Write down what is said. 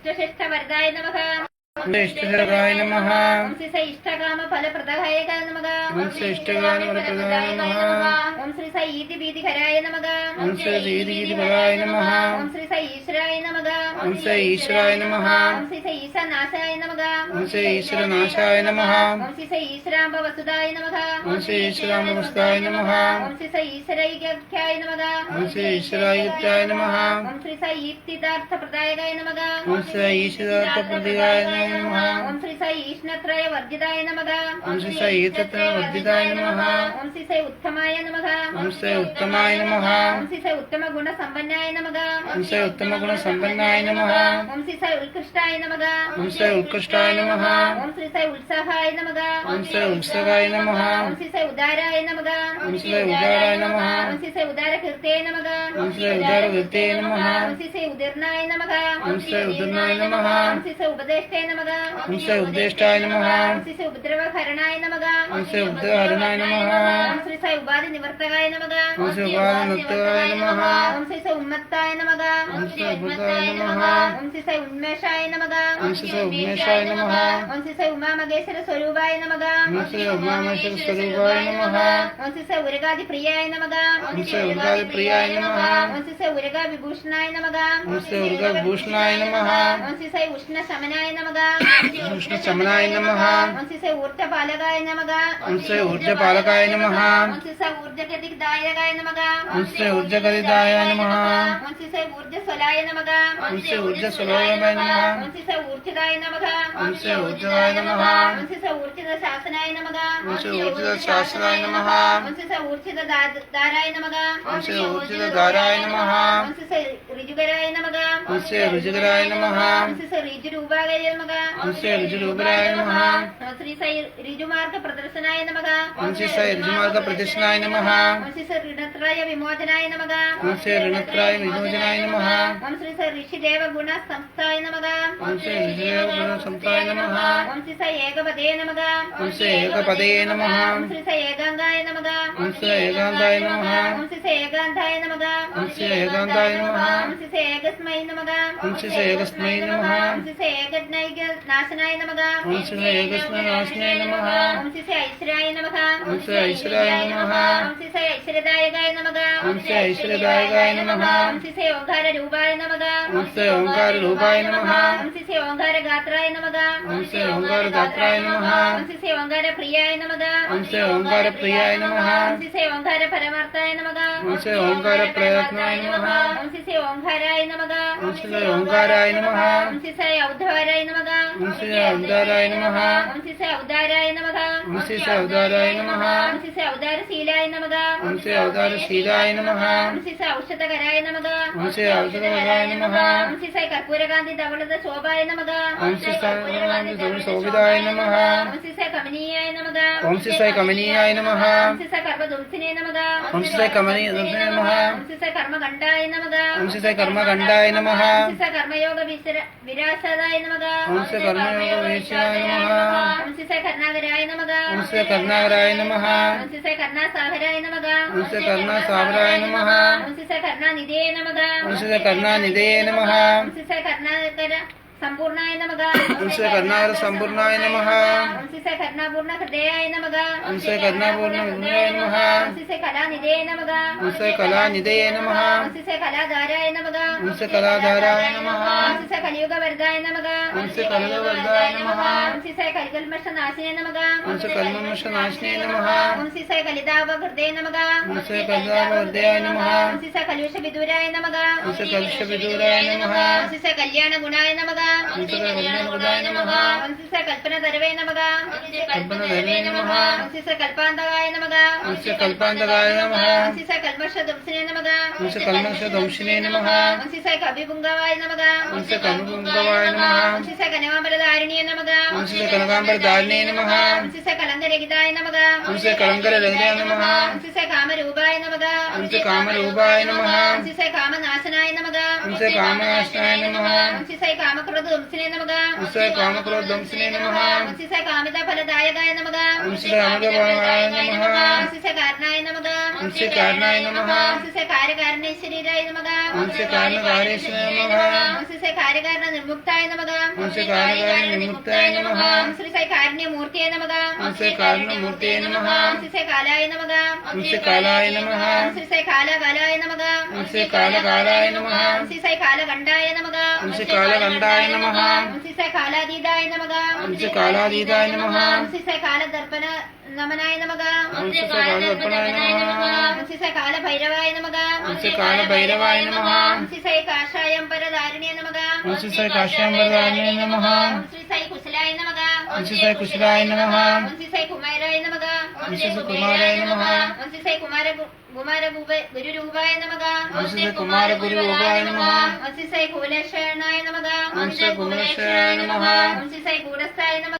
इष्टशिष्टवरदाय नमः। इष्टशरगाय नमः। ओम श्री साई इष्टकाम फलप्रदाय नमः। ओम श्री इष्टकाम फलप्रदाय नमः। ओम श्री साई इति बीतिकराय नमः। ओम श्री इति नमः। ओम श्री साई ईश्वराय नमः। ओम श्री ईश्वराय नमः। ओम श्री साई ईशानाशाय नमः। ओम श्री ईश्वरनाशाय नमः। ओम श्री साई ईश्वराम्ब वसुदाय नमः। ओम श्री ईश्वराम्ब वसुदाय नमः। ओम श्री साई ईश्वरैक्याय नमः। ओम श्री ईश्वराय नमः। ओम श्री साई इत्तिदार्थप्रदायकाय नमः। ओम श्री ईश्वरप्रदाय नमः। ओम श्री साई ईष्णत्रय वर्जिताय नमः। ओम श्री साई वर्धिताय नमः। ओम श्री साई उत्तमाय नमः। ओम श्री उत्तमाय नमः। ओम श्री साई उत्तम गुण संपन्नाय नमः। ओम श्री उत्तम गुण संपन्नाय नमः। ओम श्री साई उत्कृष्टाय नमः। ओम श्री उत्कृष्टाय नमः। ओम श्री साई उत्साहाय नमः। ओम श्री उत्सवाय नमः। ओम श्री साई उदाराय नमः। ओम श्री उदाराय नमः। ओम श्री साई उदारकीर्ते नमः। ओम श्री उदारकीर्ते नमः। ओम श्री साई उदीर्णाय नमः। ओम श्री उदीर्णाय नमः। ओम श्री साई उपदेष्टे नमः। ओम श्री उपदेष्टाय नमः। ओम श्री साई उपद्रवहरणाय नमः। ओम श्री उपद्रवहरणाय नमः। ओम श्री साई उपाधि निवर्तकाय नमः। ओम श्री उपाधिनिवर्तकाय नमः। ओम श्री साई उन्मत्ताय नमः। ओम श्री उन्मत्ताय नमः। ओम श्री साई उन्मेषाय नमः। ओम श्री उन्मेषाय नमः। ओम श्री साई उमामगेश्वर स्वरूपाय नमः। ओम श्री उमामहेश्वर स्वरूपाय नमः। ओम श्री साई उरगादि प्रियाय नमः। ओम श्री उरगादि प्रियाय नमः। ओम श्री साई उरगा विभूषणाय नमः। ओम श्री उरगा विभूषणाय नमः। ओम श्री साई उष्ण शमनाय नमः। उष्ण शमनाय नमः। ओम श्री साई ऊर्ध्वपालकाय नमः। ओम श्री ऊर्ध्वपालकाय नमः। ओम श्री साई ऊर्ध्वगतिदायकाय नमः। ओम श्री ऊर्ध्वगतिदाय नमः। ओम श्री साई ऊर्ध्वस्वलाय नमः। ओम श्री ऊर्ध्वस्वलाय नमः। ओम श्री साई ऊर्ध्वदाय नमः। ओम श्री ऊर्ध्वदाय नमः। ओम श्री साई ऊर्ध्वशासनाय नमः। ओम श्री ऊर्ध्वशासनाय नमः। ओम श्री साई ऊर्ध्वदाराय नमः। ओम श्री ऊर्ध्वदाराय नमः। ओम श्री साई ऋजुगराय नमः। ओम श्री ऋजुगराय नमः। ओम श्री साई ऋजुरूपाय नमः। ओम श्री ऋजुरूपाय नमः। ओम श्री साई ऋजुमार्ग प्रदर्शनाय नमः। ओम श्री साई ऋजुमार्ग प्रदर्शनाय नमः। ओम श्री साई ऋणत्रय विमोचनाय नमः। ओम श्री ऋणत्रय विमोचनाय नमः। ओम श्री साई ऋषिदेव गुण संस्थाय नमः। ओम श्री ऋषिदेव गुण संस्थाय नमः। ओम श्री साई एकपदे नमः। ओम श्री एकपदे नमः। ओम श्री साई एकांगाय नमः। ओम श्री एकांताय नमः। ओम श्री साई एकांताय नमः। ओम श्री एकांताय नमः। ओम श्री साई एकस्मै नमः। ओम श्री एकस्मै नमः। ओम श्री साई एकज्ञैक नाशनाय नमः। ओम श्री एकस्मै नाशनाय नमः। ओम श्री साई ऐश्वर्याय नमः। ओम श्री ऐश्वर्याय नमः। ओम श्री साई ऐश्वर्यदायकाय नमः। ओम श्री ऐश्वर्यदायकाय नमः। ओम श्री साई ओंकार रूपाय नमः। ओम श्री ओंकार रूपाय नमः। ओम श्री साई ओंकार गात्राय नमः। ओम श्री ओंकार गात्राय नमः। ओम श्री साई ओंकार प्रियाय नमः। ओम श्री ओंकार प्रियाय नमः। ओम श्री साई ओंकार परमार्थाय नमः। ओम श्री ओंकार प्रयत्नाय नमः। ओम श्री साई ओंकाराय नमः। ओम श्री ओंकाराय नमः। ओम श्री साई औद्धाराय नमः। ओम श्री औदाराय नमः। ओम श्री साई औदाराय नमः। ओम श्री औदाराय नमः। ओम श्री साई औदारशीलाय नमः। ओम श्री औदारशीलाय नमः। ओम श्री साई औषधकराय नमः। ओम श्री औषधकराय नमः। ओम श्री साई कर्पूरकांति धवलद शोभाय नमः। ओम श्री साई शोभिताय नमः। ओम श्री साई कमनीयाय नमः। ओम श्री साई कमनीयाय नमः। ओम श्री साई कर्मदुंसिने नमः। ओम श्री साई कमनीय नमः। ओम श्री साई कर्मघंटाय नमः। ओम श्री साई कर्मगंडाय नमः। ओम श्री साई कर्मयोग विरासदाय नमः। ओम श्री कर्मयोग वेश्याय नमः। ओम श्री साई कर्णागराय नमः। ओम श्री कर्णागराय नमः। ओम श्री साई कर्णासागराय नमः। ओम श्री कर्णासागराय नमः। ओम श्री साई कर्णानिधे नमः। ओम श्री कर्णानिधे नमः। ओम श्री साई कर्णाकर संपूर्णाय नमः। ओम श्री कर्णाकर संपूर्णाय नमः। ओम श्री साई कर्णापूर्ण हृदयाय नमः। ओम श्री कर्णापूर्ण हृदयाय नमः। ओम श्री साई कलानिधे नमः। ओम श्री कलानिधे नमः। ओम श्री साई कलाधाराय नमः। ओम श्री कलाधाराय नमः। ओम श्री साई कलियुग वरदाय नमः। ओम श्री कलियुगवरदाय नमः। ओम श्री साई कलिकल्मष नाशिने नमः। ओम श्री कल्मषनाशिने नमः। ओम श्री साई कलिदाव हृदय नमः। ओम श्री कलिदावहृदयाय नमः। ओम श्री साई कलुष विदुराय नमः। ओम श्री कलुषविदूराय नमः। ओम श्री साई कल्याण गुणाय नमः। ओम श्री कल्याणगुणाय नमः। ओम श्री साई कल्पनाधर्वे नमः। कल्पनाधर्वे नमः। ओम श्री साई कल्पान्तकाय नमः। ओम श्री कल्पान्तकाय नमः। ओम श्री साई कल्मषध्वंसिने नमः। ओम श्री कल्मषध्वंसिने नमः। ओम श्री साई कविपुंगवाय नमः। ओम श्री कविपुंगवाय नमः। ओम श्री साई कनकाम्बरधारिणे नमः। ओम श्री कनकाम्बरधारिणे नमः। ओम श्री साई कलंकरहिताय नमः। ओम श्री कलंकरहिताय नमः। ओम श्री साई कामरूपाय नमः। ओम श्री कामरूपाय नमः। ओम श्री साई कामनाशनाय नमः। ओम श्री कामनाशनाय नमः। ओम श्री साई कामक्रोधध्वंसिने नमः। ओम ശ്രീ കാമക്രോധംസിനെ നമഃ ഓം ശ്രീ സായി കാമിത ഫലദായകായ നമഃ ഓം ശ്രീ അമൃതഭാവായ നമഃ ഓം ശ്രീ സായി കാരണായ നമഃ ഓം ശ്രീ കാരണായ നമഃ ഓം ശ്രീ സായി കാര്യകാരണേശ്വരീരായ നമഃ ഓം ശ്രീ കാരണകാര്യേശ്വരായ നമഃ ഓം ശ്രീ സായി കാര്യകാരണ നിർമുക്തായ നമഃ ഓം ശ്രീ കാരണകാര്യ നിമുക്തായ നമഃ ഓം ശ്രീ സായി കാരുണ്യമൂർത്തിയെ നമഃ ഓം ശ്രീ കാരുണ്യമൂർത്തിയെ നമഃ ഓം ശ്രീ സായി കാലായ നമഃ ഓം ശ്രീ കാലായ നമഃ ഓം ശ്രീ സായി കാലകാലായ നമഃ ഓം ശ്രീ കാലകാലായ നമഃ ഓം ശ്രീ സായി കാലകണ്ഠായ നമഃ ഓം ശ്രീ കാലകണ്ഠായ നമഃ ഓം ശ്രീ സായി കാലാതീതായ നമഃ ഓം ശ്രീ കാലാതീതായ നമഃ ഓം ശ്രീ സായി കാലദർപ്പണ നമനായ നമഃ ഓം ശ്രീ കാലദർപ്പണായ നമഃ ഓം ശ്രീ സായി കാലഭൈരവായ നമഃ ഓം ശ്രീ കാലഭൈരവായ നമഃ ഓം ശ്രീ സായി കാഷായംബരധാരിണേ നമഃ ഓം ശ്രീ സായി കാശ്യാംബരധാരിണേ നമഃ ഓം ശ്രീ സായി കുശലായ നമഃ ഓം ശ്രീ സായി കുശലായ നമഃ ഓം ശ്രീ സായി കുമാരായ നമഃ ഓം ശ്രീ കുമാരായ നമഃ ഓം ശ്രീ സായി ഗുരുരൂപായ നമഃ ഓം ശ്രീ കുമാരഗുരുരൂപായ നമഃ ഓം ശ്രീ സായി കുലശയനായ നമഃ ഓം ശ്രീ കുമലേശ്വരായ നമഃ ഓം ശ്രീ സായി ഗൂഢസ്ഥായ നമഃ